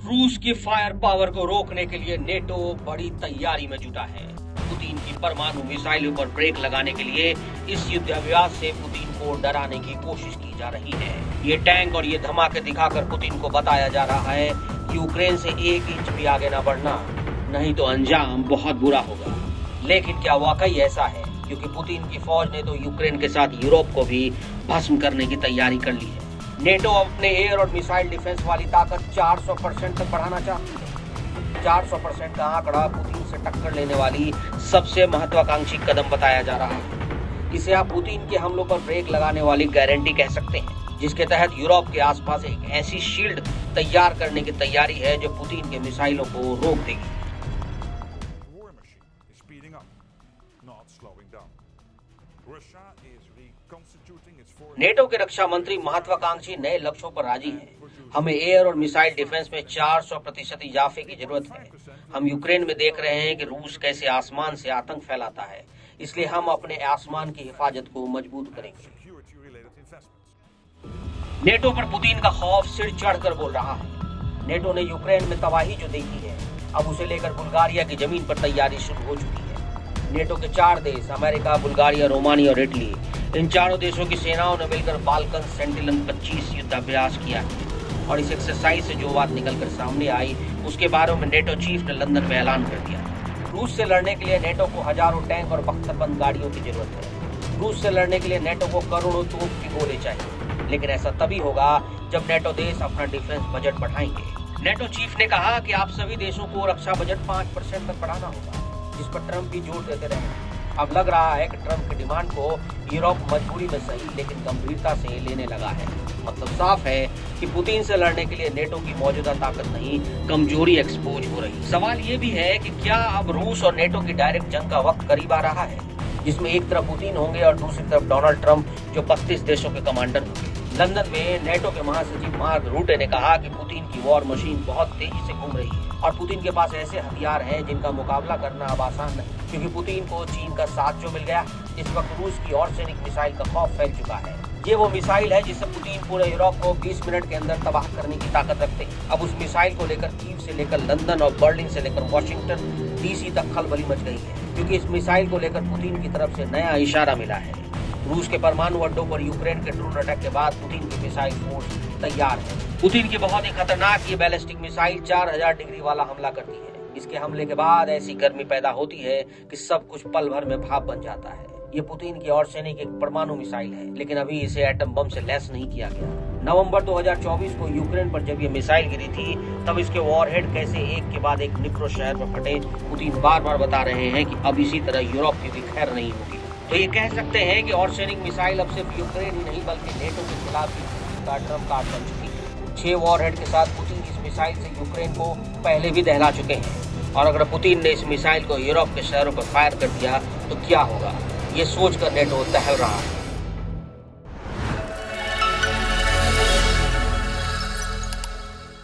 रूस की fire power को रोकने के लिए नेटो बड़ी तैयारी में जुटा है। पुतिन की परमाणु मिसाइलों पर ब्रेक लगाने के लिए इस युद्धाभ्यास से पुतिन को डराने की कोशिश की जा रही है। ये टैंक और ये धमाके दिखाकर पुतिन को बताया जा रहा है कि यूक्रेन से 1 इंच भी आगे न बढ़ना, नहीं तो अंजाम बहुत बुरा होगा। लेकिन क्या वाकई ऐसा है? क्योंकि पुतिन की फौज ने तो यूक्रेन के साथ यूरोप को भी भस्म करने की तैयारी कर ली है। नेटो अपने एयर और मिसाइल डिफेंस वाली ताकत 400% तक बढ़ाना चाहती है। 400% का आंकड़ा पुतिन से टक्कर लेने वाली सबसे महत्वाकांक्षी कदम बताया जा रहा है। इसे आप पुतिन के हमलों पर ब्रेक लगाने वाली गारंटी कह सकते हैं, जिसके तहत यूरोप के आसपास एक ऐसी शील्ड तैयार करने की तैयारी है जो पुतिन के मिसाइलों को रोक देगी। नेटो के रक्षा मंत्री महत्वाकांक्षी नए लक्ष्यों पर राजी हैं। हमें एयर और मिसाइल डिफेंस में 400% इजाफे की जरूरत है। हम यूक्रेन में देख रहे हैं कि रूस कैसे आसमान से आतंक फैलाता है, इसलिए हम अपने आसमान की हिफाजत को मजबूत करेंगे। नेटो पर पुतिन का खौफ सिर चढ़कर बोल रहा है। नेटो ने यूक्रेन में तबाही जो देखी है, अब उसे लेकर बुल्गारिया की जमीन पर तैयारी शुरू हो चुकी है। नेटो के 4 देश अमेरिका, बुल्गारिया, रोमानिया और इटली, इन चारों देशों की सेनाओं ने मिलकर बाल्कन सेंटिनल 25 युद्धाभ्यास किया है। और इस एक्सरसाइज से जो बात निकलकर सामने आई, उसके बारे में नेटो चीफ ने लंदन में ऐलान कर दिया। रूस से लड़ने के लिए नेटो को हजारों टैंक और बख्तरबंद गाड़ियों की जरूरत है। रूस से लड़ने के लिए नेटो को करोड़ों तोप की गोले चाहिए, लेकिन ऐसा तभी होगा जब नेटो देश अपना डिफेंस बजट बढ़ाएंगे। नेटो चीफ ने कहा कि आप सभी देशों को रक्षा बजट 5% तक बढ़ाना होगा, जिस पर ट्रंप भी जोर देते रहे। अब लग रहा है कि ट्रंप की डिमांड को यूरोप मजबूरी में सही लेकिन गंभीरता से लेने लगा है। मतलब साफ है कि पुतिन से लड़ने के लिए नेटो की मौजूदा ताकत नहीं, कमजोरी एक्सपोज हो रही। सवाल ये भी है कि क्या अब रूस और नेटो की डायरेक्ट जंग का वक्त करीब आ रहा है, जिसमें एक तरफ पुतिन होंगे और दूसरी तरफ डोनाल्ड ट्रंप, जो 32 देशों के कमांडर होंगे। लंदन में नेटो के महासचिव मार्क रूटे ने कहा कि पुतिन की वॉर मशीन बहुत तेजी से घूम रही है और पुतिन के पास ऐसे हथियार हैं जिनका मुकाबला करना अब आसान नहीं, क्योंकि पुतिन को चीन का साथ जो मिल गया। इस वक्त रूस की ऑर्सेनिक मिसाइल का खौफ फैल चुका है। ये वो मिसाइल है जिससे पुतिन पूरे यूरोप को 20 मिनट के अंदर तबाह करने की ताकत रखते हैं। अब उस मिसाइल को लेकर कीव से लेकर लंदन और बर्लिन से लेकर वॉशिंगटन डीसी तक खलबली मच गई है, क्योंकि इस मिसाइल को लेकर पुतिन की तरफ से नया इशारा मिला है। रूस के परमाणु अड्डों पर यूक्रेन के ड्रोन अटैक के बाद पुतिन की मिसाइल फोर्स तैयार है। पुतिन की बहुत ही खतरनाक ये बैलिस्टिक मिसाइल 4000 डिग्री वाला हमला करती है। इसके हमले के बाद ऐसी गर्मी पैदा होती है कि सब कुछ पल भर में भाप बन जाता है। ये पुतिन की ऑर्सेनिक एक परमाणु मिसाइल है, लेकिन अभी इसे एटम बम से लैस नहीं किया गया। नवंबर 2024 को यूक्रेन पर जब ये मिसाइल गिरी थी, तब इसके वॉरहेड कैसे एक के बाद एक निप्रो शहर में फटे, पुतिन बार बार बता रहे हैं कि अब इसी तरह यूरोप की भी खैर नहीं होगी। तो ये कह सकते हैं कि ऑर्सेनिक मिसाइल अब सिर्फ यूक्रेन ही नहीं बल्कि नेटो के खिलाफ भी ट्रंप कार्ड बन चुकी है। 6 वॉरहेड के साथ पुतिन इस मिसाइल से यूक्रेन को पहले भी दहला चुके हैं, और अगर पुतिन ने इस मिसाइल को यूरोप के शहरों पर फायर कर दिया तो क्या होगा, ये सोचकर नेटो दहल रहा है।